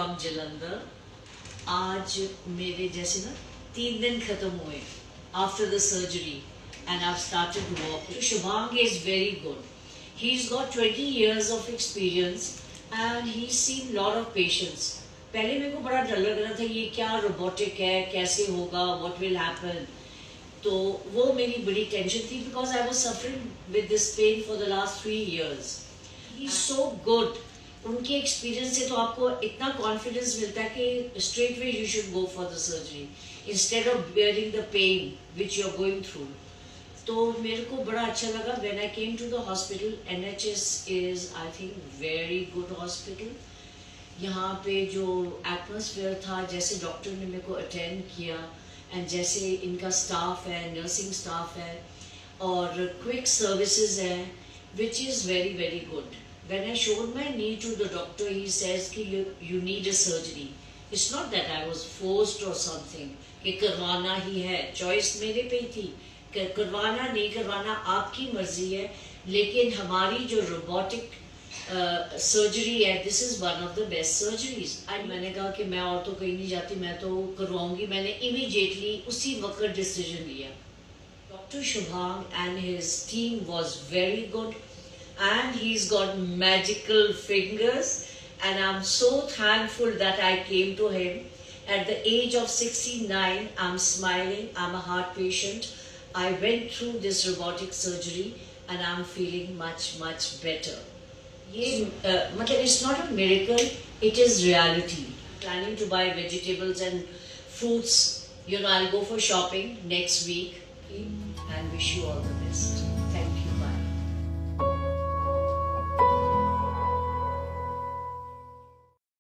from Jalandhar. आज मेरे जैसे ना 3 दिन खत्म हुए after the surgery and I've started to walk. Shubhang is very good. He's got 20 years of experience and he's seen lot of patients. पहले मेरे को बड़ा डर लग रहा था ये क्या रोबोटिक है, कैसे होगा, what will happen. तो वो मेरी बड़ी टेंशन थी because I was suffering with this pain for the last 3 years. He's so good. उनके एक्सपीरियंस से तो आपको इतना कॉन्फिडेंस मिलता है कि straight way you should go for the surgery instead of bearing the pain which you are going through. तो मेरे को बड़ा अच्छा लगा when I came to the hospital. NHS is I think very good hospital. यहाँ पे जो atmosphere था, जैसे डॉक्टर ने मेरे को अटेंड किया एंड जैसे इनका स्टाफ है, नर्सिंग स्टाफ है और क्विक सर्विसेज है which is very very good. When I showed my knee to the doctor, he says कि you need a surgery. It's not that I was forced or something. कि करवाना ही है, choice मेरे पे ही थी. करवाना नहीं करवाना आपकी मर्जी है, लेकिन हमारी जो robotic surgery है, this is one of the best surgeries. And मैंने कहा कि मैं और तो कहीं नहीं जाती, मैं तो करवाऊंगी. मैंने immediately उसी वक्त decision लिया. Dr. Shubhang and his team was very good. And he's got magical fingers and I'm so thankful that I came to him at the age of 69. I'm smiling. I'm a heart patient. I went through this robotic surgery and I'm feeling much better. It's not a miracle, it is reality. Planning to buy vegetables and fruits. I'll go for shopping next week and wish you all the best.